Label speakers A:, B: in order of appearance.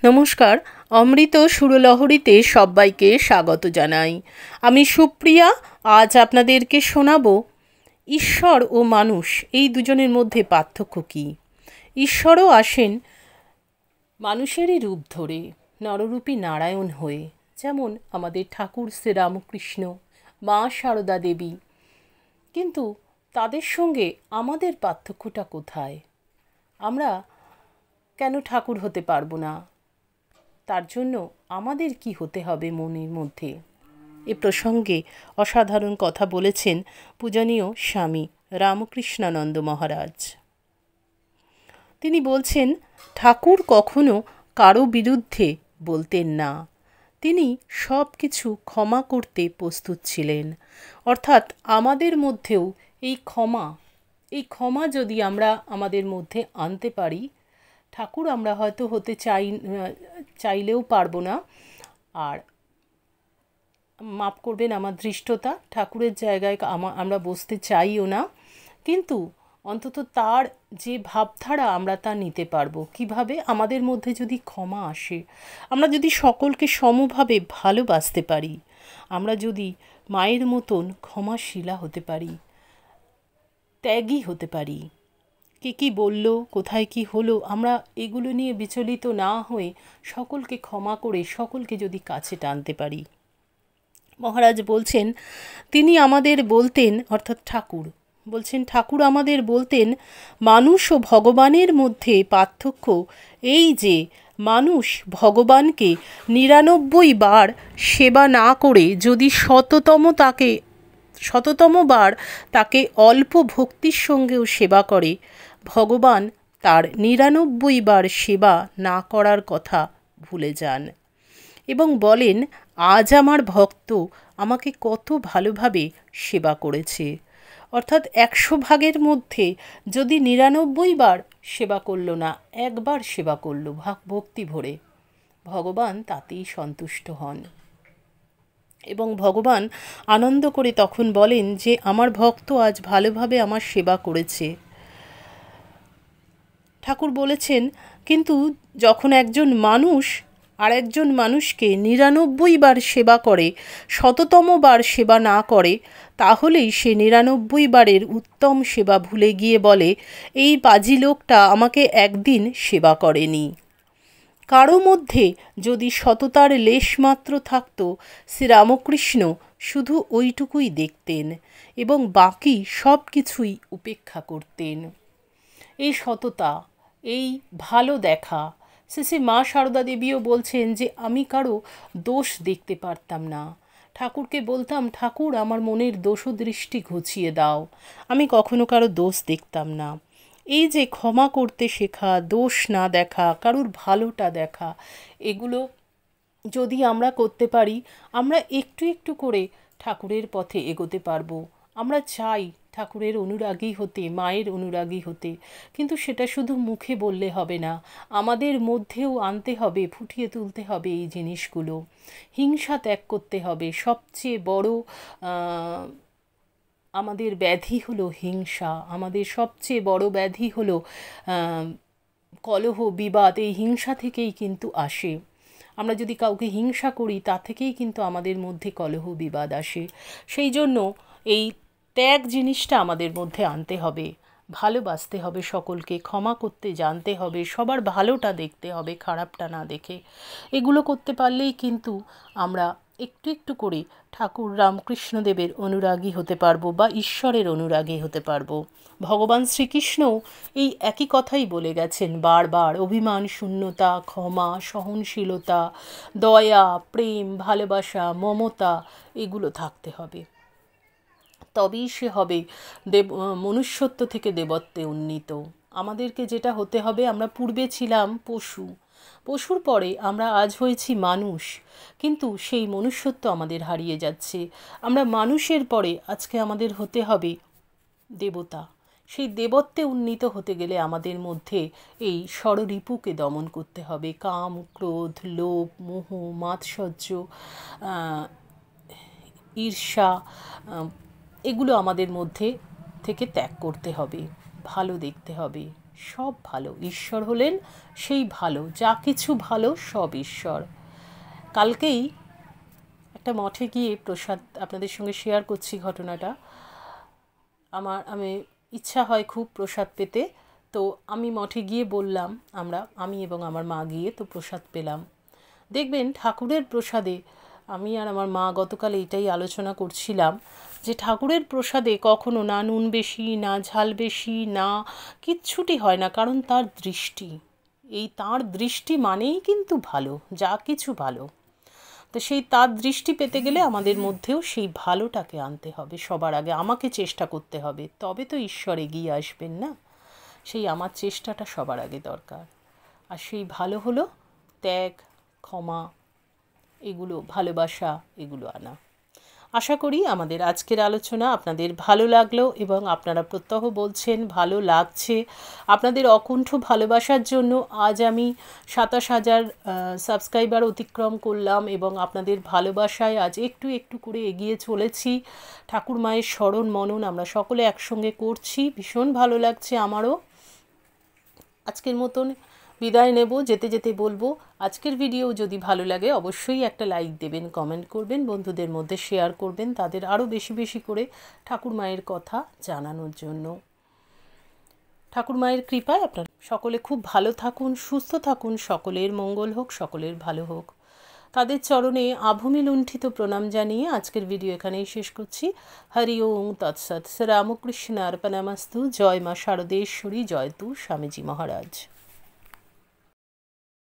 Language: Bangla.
A: নমস্কার, অমৃত সুরলহরীতে সবাইকে স্বাগত জানাই। আমি সুপ্রিয়া। আজ আপনাদেরকে শোনাবো ঈশ্বর ও মানুষ এই দুজনের মধ্যে পার্থক্য কী। ঈশ্বরও আসেন মানুষেরই রূপ ধরে, নররূপী নারায়ণ হয়ে, যেমন আমাদের ঠাকুর শ্রীরামকৃষ্ণ, মা সারদা দেবী। কিন্তু তাদের সঙ্গে আমাদের পার্থক্যটা কোথায়? আমরা কেন ঠাকুর হতে পারবো না? তার জন্য আমাদের কি হতে হবে মনের মধ্যে? এ প্রসঙ্গে অসাধারণ কথা বলেছেন পূজনীয় স্বামী রামকৃষ্ণানন্দ মহারাজ। তিনি বলছেন, ঠাকুর কখনো কারো বিরুদ্ধে বলতেন না। তিনি সব কিছু ক্ষমা করতে প্রস্তুত ছিলেন। অর্থাৎ আমাদের মধ্যেও এই ক্ষমা যদি আমরা আমাদের মধ্যে আনতে পারি, ঠাকুর আমরা হয়তো হতে চাইলেও পারবো না। আর মাপ করবেন আমার ধৃষ্টতা, ঠাকুরের জায়গায় আমরা বসতে চাইও না, কিন্তু অন্তত তার যে ভাবধারা আমরা তা নিতে পারবো। কিভাবে? আমাদের মধ্যে যদি ক্ষমা আসে, আমরা যদি সকলকে সমভাবে ভালোবাসতে পারি, আমরা যদি মায়ের মতন ক্ষমাশীলা হতে পারি, ত্যাগী হতে পারি, কে কী বলল, কোথায় কি হলো, আমরা এগুলো নিয়ে বিচলিত না হয়ে সকলকে ক্ষমা করে সকলকে যদি কাছে টানতে পারি। মহারাজ বলছেন, তিনি আমাদের বলতেন, অর্থাৎ ঠাকুর বলছেন, ঠাকুর আমাদের বলতেন, মানুষ ও ভগবানের মধ্যে পার্থক্য এই যে মানুষ ভগবানকে ৯৯ বার সেবা না করে যদি শততম বার তাকে অল্প ভক্তির সঙ্গেও সেবা করে, ভগবান তার ৯৯ বার সেবা না করার কথা ভুলে যান এবং বলেন, আজ আমার ভক্ত আমাকে কত ভালোভাবে সেবা করেছে। অর্থাৎ ১০০ ভাগের মধ্যে যদি ৯৯ বার সেবা করল না, একবার সেবা করল ভক্তি ভরে, ভগবান তাতেই সন্তুষ্ট হন এবং ভগবান আনন্দ করে তখন বলেন যে আমার ভক্ত আজ ভালোভাবে আমার সেবা করেছে। ঠাকুর বলেছেন, কিন্তু যখন একজন মানুষ আর একজন মানুষকে ৯৯ বার সেবা করে, শততম বার সেবা না করে, তাহলেই সে ৯৯ বারের উত্তম সেবা ভুলে গিয়ে বলে, এই পাজি লোকটা আমাকে একদিন সেবা করেনি। কারো মধ্যে যদি সততার লেশমাত্র থাকত, শ্রীরামকৃষ্ণ শুধু ওইটুকুই দেখতেন এবং বাকি সব কিছুই উপেক্ষা করতেন। এই সততা, এই ভালো দেখা। শেষে মা সারদা দেবীও বলছেন যে আমি কারো দোষ দেখতে পারতাম না। ঠাকুরকে বলতাম, ঠাকুর আমার মনের দোষদৃষ্টি ঘুচিয়ে দাও। আমি কখনো কারো দোষ দেখতাম না। এই যে ক্ষমা করতে শেখা, দোষ না দেখা, কারুর ভালোটা দেখা, এগুলো যদি আমরা করতে পারি, আমরা একটু একটু করে ঠাকুরের পথে এগোতে পারবো। আমরা চাই ঠাকুরের অনুরাগী হতে, মায়ের অনুরাগী হতে, কিন্তু সেটা শুধু মুখে বললে হবে না, আমাদের মধ্যেও আনতে হবে, ফুটিয়ে তুলতে হবে এই জিনিসগুলো। হিংসা ত্যাগ করতে হবে। সবচেয়ে বড় আমাদের ব্যাধি হলো হিংসা। আমাদের সবচেয়ে বড় ব্যাধি হলো কলহ, বিবাদ। এই হিংসা থেকেই কিন্তু আসে। আমরা যদি কাউকে হিংসা করি, তা থেকেই কিন্তু আমাদের মধ্যে কলহ, বিবাদ আসে। সেই জন্য এই ত্যাগ জিনিসটা আমাদের মধ্যে আনতে হবে, ভালোবাসতে হবে সকলকে, ক্ষমা করতে জানতে হবে, সবার ভালোটা দেখতে হবে, খারাপটা না দেখে। এগুলো করতে পারলেই কিন্তু আমরা একটু একটু করে ঠাকুর রামকৃষ্ণদেবের অনুরাগী হতে পারবো বা ঈশ্বরের অনুরাগী হতে পারবো। ভগবান শ্রীকৃষ্ণও এই একই কথাই বলে গেছেন বারবার, অভিমান শূন্যতা, ক্ষমা, সহনশীলতা, দয়া, প্রেম, ভালোবাসা, মমতা, এগুলো থাকতে হবে। তবেই সে হবে মনুষ্যত্ব থেকে দেবত্বে উন্নীত। আমাদেরকে যেটা হতে হবে, আমরা পূর্বে ছিলাম পশুর পরে আমরা আজ হয়েছি মানুষ, কিন্তু সেই মনুষ্যত্ব আমাদের হারিয়ে যাচ্ছে। আমরা মানুষের পরে আজকে আমাদের হতে হবে দেবতা। সেই দেবত্বে উন্নীত হতে গেলে আমাদের মধ্যে এই ষড়রিপুকে দমন করতে হবে। কাম, ক্রোধ, লোভ, মোহ, মাৎসর্য, ঈর্ষা, এগুলো আমাদের মধ্যে থেকে ত্যাগ করতে হবে, ভালো দেখতে হবে, সব ভালো। ঈশ্বর হলেন সেই ভালো, যা কিছু ভালো সব ঈশ্বর। কালকেই একটা মঠে গিয়ে প্রসাদ আপনাদের সঙ্গে শেয়ার করছি ঘটনাটা। আমি ইচ্ছা হয় খুব প্রসাদ পেতে, তো আমি মঠে গিয়ে বললাম, আমি এবং আমার মা গিয়ে তো প্রসাদ পেলাম। দেখবেন ঠাকুরের প্রসাদে, আমি আর আমার মা গতকাল এইটাই আলোচনা করছিলাম যে ঠাকুরের প্রসাদে কখনো না নুন বেশি, না ঝাল বেশি, না কিচ্ছুটি হয় না, কারণ তার দৃষ্টি, তার দৃষ্টি মানেই কিন্তু ভালো, যা কিছু ভালো। তো সেই তার দৃষ্টি পেতে গেলে আমাদের মধ্যেও সেই ভালোটাকে আনতে হবে, সবার আগে আমাকে চেষ্টা করতে হবে, তবে তো ঈশ্বর এগিয়ে আসবেন না। সেই আমার চেষ্টাটা সবার আগে দরকার। আর সেই ভালো হলো ত্যাগ, ক্ষমা, এগুলো, ভালোবাসা, এগুলো আনা। আশা করি আমাদের আজকের আলোচনা আপনাদের ভালো লাগলো এবং আপনারা প্রত্যহ বলছেন ভালো লাগছে। আপনাদের অকুণ্ঠ ভালোবাসার জন্য আজ আমি ২৭,০০০ সাবস্ক্রাইবার অতিক্রম করলাম এবং আপনাদের ভালোবাসায় আজ একটু একটু করে এগিয়ে চলেছি। ঠাকুর মায়ের স্মরণ মনন আমরা সকলে একসঙ্গে করছি, ভীষণ ভালো লাগছে আমারও। আজকের মতন বিদায় নেব, যেতে যেতে বলবো আজকের ভিডিও যদি ভালো লাগে অবশ্যই একটা লাইক দেবেন, কমেন্ট করবেন, বন্ধুদের মধ্যে শেয়ার করবেন, তাদের আরও বেশি বেশি করে ঠাকুর মায়ের কথা জানানোর জন্য। ঠাকুর মায়ের কৃপায় আপনারা সকলে খুব ভালো থাকুন, সুস্থ থাকুন, সকলের মঙ্গল হোক, সকলের ভালো হোক। তাদের চরণে আভূমি লুণ্ঠিত প্রণাম জানিয়ে আজকের ভিডিও এখানেই শেষ করছি। হরি ওম তৎসৎ। রামকৃষ্ণ অর্পণমস্তু। জয় মা শারদেশ্বরী, জয় তু স্বামীজি মহারাজ।